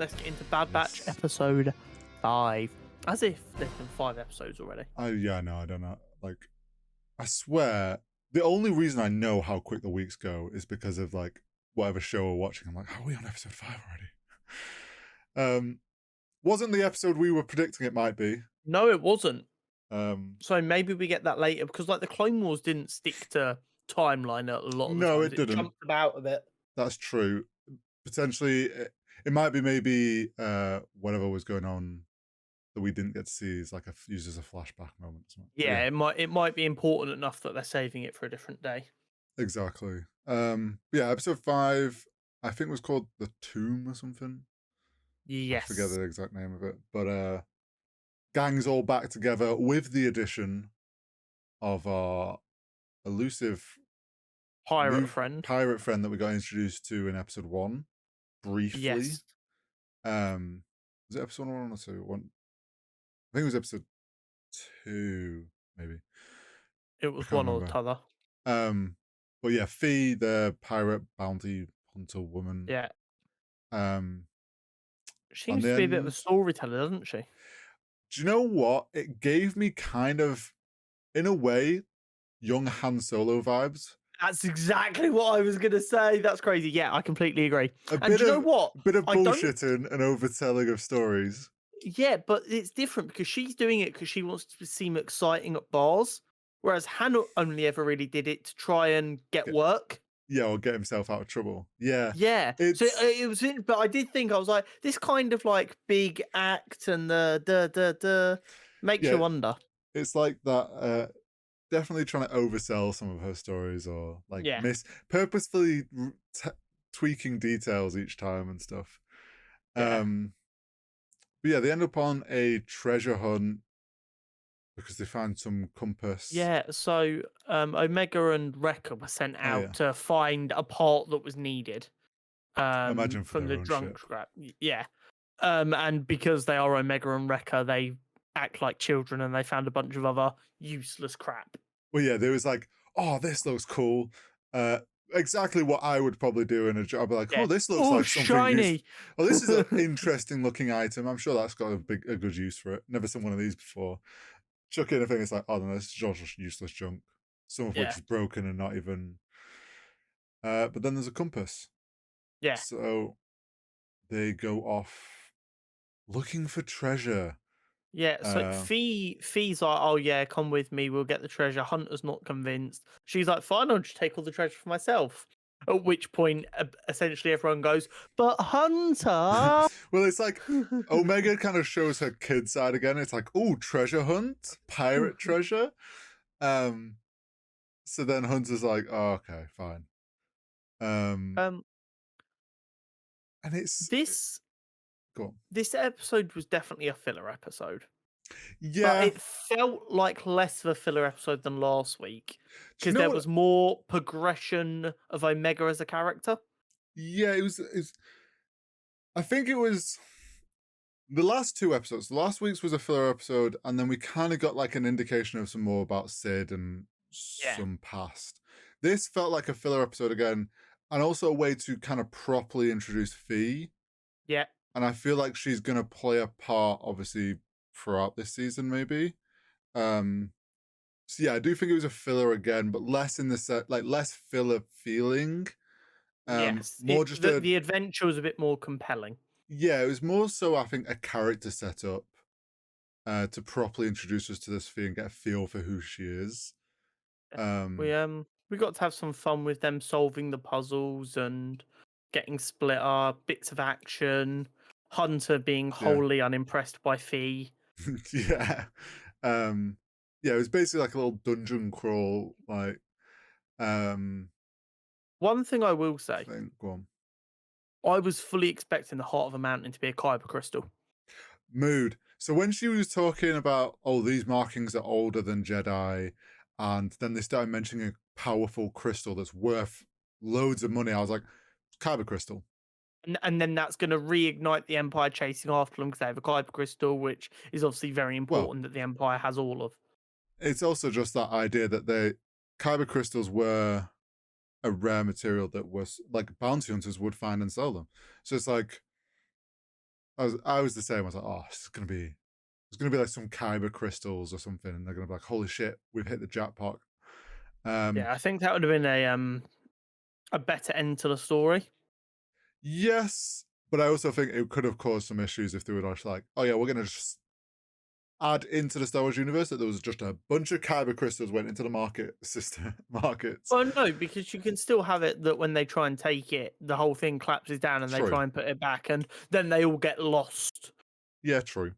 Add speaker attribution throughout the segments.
Speaker 1: let's get into Bad Batch
Speaker 2: Yes.
Speaker 1: episode 5. As if there's been 5 episodes already.
Speaker 2: No, I don't know. Like, I swear, the only reason I know how quick the weeks go is because of like whatever show we're watching. I'm like, how are we on episode 5 already? Wasn't the episode we were predicting it might be.
Speaker 1: No, it wasn't.
Speaker 2: Um,
Speaker 1: So maybe we get that later because like the Clone Wars didn't stick to timeline a lot of the
Speaker 2: No,
Speaker 1: times.
Speaker 2: it didn't.
Speaker 1: Jumped about a bit.
Speaker 2: That's true. Potentially, it might be maybe whatever was going on that we didn't get to see is like used as a flashback moment. Or something.
Speaker 1: Yeah, it might be important enough that they're saving it for a different day.
Speaker 2: Exactly. Yeah, episode 5, I think was called The Tomb or something.
Speaker 1: Yes.
Speaker 2: I forget the exact name of it. But gang's all back together with the addition of our elusive
Speaker 1: Pirate friend
Speaker 2: that we got introduced to in episode 1 briefly.
Speaker 1: Yes.
Speaker 2: Was it episode 1 or 2? I think it was episode 2, maybe.
Speaker 1: It was one or the other.
Speaker 2: But yeah, Fee, the pirate bounty hunter woman.
Speaker 1: Yeah. She seems
Speaker 2: and
Speaker 1: to be a bit of a
Speaker 2: then-
Speaker 1: storyteller, doesn't she?
Speaker 2: Do you know what? It gave me kind of, in a way, young Han Solo vibes.
Speaker 1: That's exactly what I was going to say. That's crazy. Yeah, I completely agree.
Speaker 2: A
Speaker 1: And do you know what?
Speaker 2: bit of
Speaker 1: I don't-
Speaker 2: bullshitting and overtelling of stories.
Speaker 1: Yeah, but it's different because she's doing it because she wants to seem exciting at bars, whereas Han only ever really did it to try and get work.
Speaker 2: Yeah, or get himself out of trouble. Yeah.
Speaker 1: Yeah. So
Speaker 2: It's-
Speaker 1: it was, but I did think I was like, this kind of like big act and the makes
Speaker 2: Yeah.
Speaker 1: you wonder.
Speaker 2: It's like that. Definitely trying to oversell some of her stories, or like
Speaker 1: Yeah.
Speaker 2: purposefully tweaking details each time and stuff.
Speaker 1: Yeah.
Speaker 2: But yeah, they end up on a treasure hunt because they find some compass.
Speaker 1: Yeah, so Omega and Wrecker were sent out to find a part that was needed.
Speaker 2: Imagine for
Speaker 1: from
Speaker 2: their
Speaker 1: the
Speaker 2: own
Speaker 1: drunk
Speaker 2: ship.
Speaker 1: scrap. Yeah. And because they are Omega and Wrecker, they act like children and they found a bunch of other useless crap.
Speaker 2: Well, yeah, there was like, oh, this looks cool. Exactly what I would probably do in a job. I'd be like,
Speaker 1: Yeah.
Speaker 2: oh, this looks
Speaker 1: Oh,
Speaker 2: like something
Speaker 1: shiny.
Speaker 2: Oh, this is an interesting looking item. I'm sure that's got a good use for it. Never seen one of these before. Chuck in a thing, it's like, oh no, this is just useless junk. Some of which
Speaker 1: Yeah.
Speaker 2: is broken and not even. But then there's a compass.
Speaker 1: Yeah.
Speaker 2: So they go off looking for treasure.
Speaker 1: Yeah, so Fee's like, oh yeah, come with me, we'll get the treasure. Hunter's not convinced. She's like, fine, I'll just take all the treasure for myself. At which point, essentially everyone goes, but Hunter!
Speaker 2: Well, it's like Omega kind of shows her kid side again. It's like, oh, treasure hunt, pirate treasure. So then Hunter's like, oh, okay, fine. And it's go on.
Speaker 1: This episode was definitely a filler episode.
Speaker 2: Yeah,
Speaker 1: But it felt like less of a filler episode than last week because
Speaker 2: know
Speaker 1: there
Speaker 2: what-
Speaker 1: was more progression of Omega as a character.
Speaker 2: Yeah, it was. I think it was the last 2 episodes. The last week's was a filler episode, and then we kind of got like an indication of some more about Sid and some past. This felt like a filler episode again, and also a way to kind of properly introduce Fee.
Speaker 1: Yeah.
Speaker 2: And I feel like she's gonna play a part, obviously, throughout this season, maybe. So yeah, I do think it was a filler again, but less in the set, like less filler feeling.
Speaker 1: Yes.
Speaker 2: More just
Speaker 1: the adventure was a bit more compelling.
Speaker 2: Yeah, it was more so, I think, a character setup to properly introduce us to this Fee and get a feel for who she is.
Speaker 1: We got to have some fun with them solving the puzzles and getting split up, bits of action, Hunter being wholly unimpressed by Fee.
Speaker 2: Yeah. Yeah, it was basically like a little dungeon crawl, like
Speaker 1: one thing I will say,
Speaker 2: go on.
Speaker 1: I was fully expecting the heart of a mountain to be a kyber crystal.
Speaker 2: Mood. So when she was talking about, oh, these markings are older than Jedi, and then they started mentioning a powerful crystal that's worth loads of money, I was like, kyber crystal.
Speaker 1: And then that's going to reignite the Empire chasing after them because they have a kyber crystal, which is obviously very important that the Empire has all of.
Speaker 2: It's also just that idea that kyber crystals were a rare material that was like bounty hunters would find and sell them. So it's like I was the same. I was like, oh, it's gonna be like some kyber crystals or something, and they're gonna be like, holy shit, we've hit the jackpot. Um,
Speaker 1: Yeah, I think that would have been a better end to the story.
Speaker 2: yes, but I also think it could have caused some issues if they were just like, oh yeah, we're gonna just add into the Star Wars universe that there was just a bunch of kyber crystals went into the market system markets.
Speaker 1: Well, no, because you can still have it that when they try and take it, the whole thing collapses down and they
Speaker 2: True.
Speaker 1: try and put it back, and then they all get lost.
Speaker 2: Yeah, true.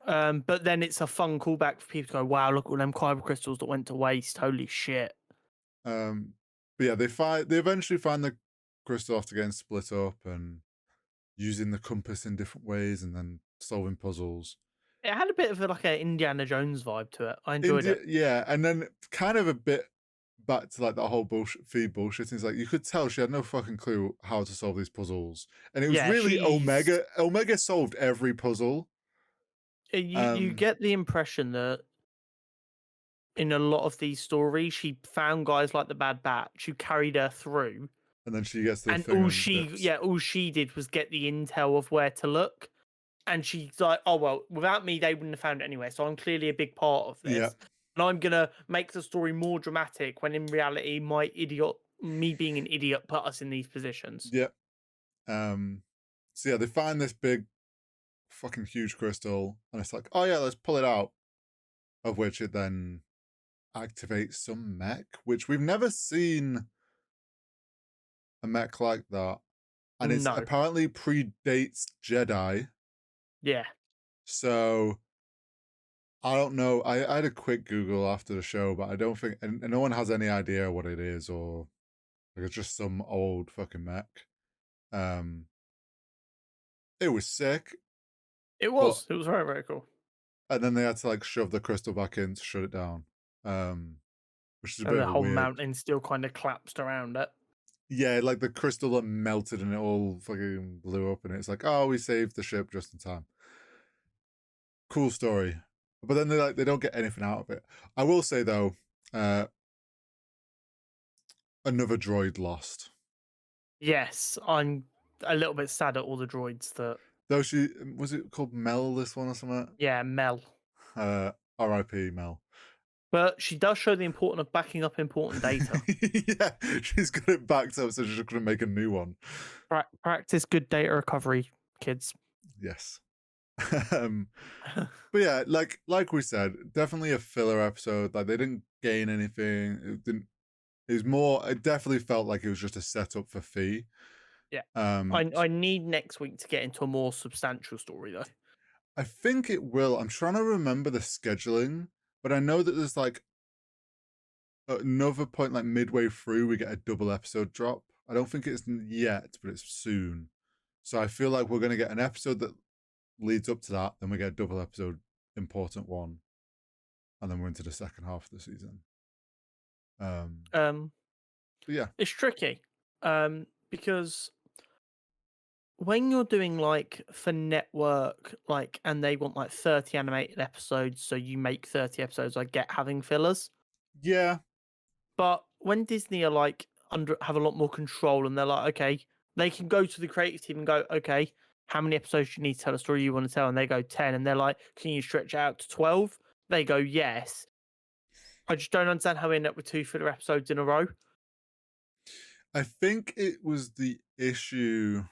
Speaker 1: But then it's a fun callback for people to go, "Wow, look at all them kyber crystals that went to waste! Holy shit!"
Speaker 2: Um, but yeah, they eventually find the crystal after getting split up and using the compass in different ways and then solving puzzles.
Speaker 1: It had a bit of like a Indiana Jones vibe to it. I enjoyed
Speaker 2: India,
Speaker 1: it.
Speaker 2: yeah, and then kind of a bit back to like that whole bullshit feed bullshit. It's like you could tell she had no fucking clue how to solve these puzzles, and it was
Speaker 1: Yeah,
Speaker 2: really
Speaker 1: she's.
Speaker 2: Omega. Omega solved every puzzle.
Speaker 1: You
Speaker 2: Um,
Speaker 1: get the impression that in a lot of these stories, she found guys like the Bad Batch who carried her through,
Speaker 2: and then she gets to the
Speaker 1: and
Speaker 2: thing and dips.
Speaker 1: all she did was get the intel of where to look. And she's like, "Oh well, without me, they wouldn't have found it anyway. So I'm clearly a big part of
Speaker 2: Yeah,
Speaker 1: this, and I'm gonna make the story more dramatic. When in reality, me being an idiot, put us in these positions."
Speaker 2: yeah. So yeah, they find this big fucking huge crystal, and it's like, oh yeah, let's pull it out. Of which it then activates some mech, which we've never seen a mech like that. And it's
Speaker 1: No,
Speaker 2: apparently predates Jedi.
Speaker 1: yeah,
Speaker 2: So I don't know. I had a quick Google after the show, but I don't think and no one has any idea what it is, or like it's just some old fucking mech. Um it was sick,
Speaker 1: it
Speaker 2: but
Speaker 1: was. It was very cool.
Speaker 2: and then they had to like shove the crystal back in to shut it down. Which is a
Speaker 1: And
Speaker 2: bit
Speaker 1: the
Speaker 2: of a
Speaker 1: whole
Speaker 2: weird.
Speaker 1: mountain still kind of collapsed around it.
Speaker 2: Yeah, like the crystal that melted and it all fucking blew up, and it's like, oh, we saved the ship just in time. Cool story. But then they don't get anything out of it. I will say though, uh, another droid lost.
Speaker 1: Yes, I'm a little bit sad at all the droids that.
Speaker 2: Though she was it called Mel this one or something?
Speaker 1: Yeah, Mel.
Speaker 2: R.I.P. Mel.
Speaker 1: But she does show the importance of backing up important data.
Speaker 2: Yeah, she's got it backed up, so she's just gonna make a new one.
Speaker 1: Practice good data recovery, kids.
Speaker 2: Yes. um, but yeah, like we said, definitely a filler episode. Like they didn't gain anything. It didn't. It was more. It definitely felt like it was just a setup for Fee.
Speaker 1: Yeah.
Speaker 2: Um,
Speaker 1: I need next week to get into a more substantial story though.
Speaker 2: I think it will. I'm trying to remember the scheduling, but I know that there's like another point, like midway through, we get a double episode drop. I don't think it's yet, but it's soon. So I feel like we're going to get an episode that leads up to that, then we get a double episode, important one, and then we're into the second half of the season.
Speaker 1: Um
Speaker 2: But yeah,
Speaker 1: it's tricky. Because when you're doing like for network, like and they want like 30 animated episodes, so you make 30 episodes, I get having fillers.
Speaker 2: yeah,
Speaker 1: But when Disney are like have a lot more control and they're like, okay, they can go to the creative team and go, okay, how many episodes do you need to tell a story you want to tell? And they go 10, and they're like, can you stretch it out to 12? They go, yes. I just don't understand how we end up with 2 filler episodes in a row.
Speaker 2: I think it was the issue.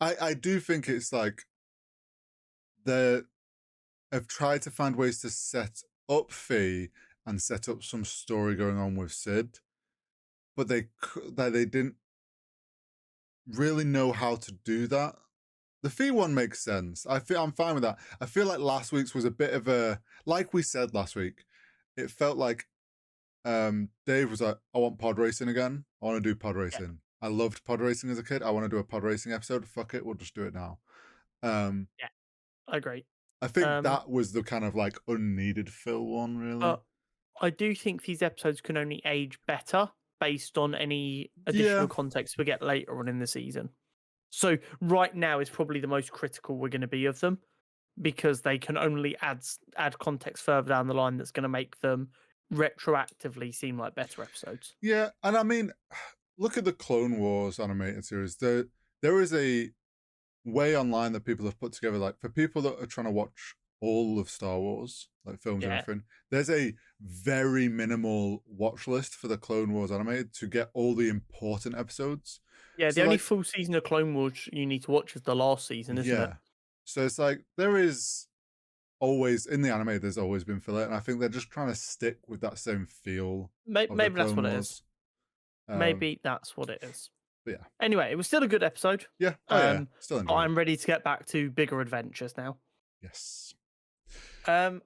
Speaker 2: I do think it's like they have tried to find ways to set up Fee and set up some story going on with Sid, but they didn't really know how to do that. The Fee one makes sense. I'm fine with that. I feel like last week's was a bit of a, like we said last week, it felt like Dave was like, I want pod racing again. I want to do pod
Speaker 1: Yeah,
Speaker 2: racing. I loved pod racing as a kid. I want to do a pod racing episode. Fuck it, we'll just do it now. Um,
Speaker 1: yeah, I agree.
Speaker 2: I think
Speaker 1: Um,
Speaker 2: that was the kind of like unneeded fill one, really.
Speaker 1: but I do think these episodes can only age better based on any
Speaker 2: Yeah,
Speaker 1: additional context we get later on in the season. So right now is probably the most critical we're going to be of them, because they can only add context further down the line that's going to make them retroactively seem like better episodes.
Speaker 2: yeah, and I mean, look at the Clone Wars animated series. There is a way online that people have put together, like for people that are trying to watch all of Star Wars, like films and
Speaker 1: Yeah.
Speaker 2: everything, there's a very minimal watch list for the Clone Wars animated to get all the important episodes.
Speaker 1: Yeah, the
Speaker 2: So
Speaker 1: only
Speaker 2: like,
Speaker 1: full season of Clone Wars you need to watch is the last season, isn't it?
Speaker 2: yeah. So it's like there is always in the anime there's always been filler, and I think they're just trying to stick with that same feel of the
Speaker 1: Maybe that's
Speaker 2: Clone
Speaker 1: what it is.
Speaker 2: Wars.
Speaker 1: Maybe that's what it is.
Speaker 2: But yeah.
Speaker 1: Anyway, it was still a good episode.
Speaker 2: Yeah. Oh yeah. Still
Speaker 1: But
Speaker 2: enjoyed it.
Speaker 1: I'm ready to get back to bigger adventures now.
Speaker 2: Yes.
Speaker 1: Um,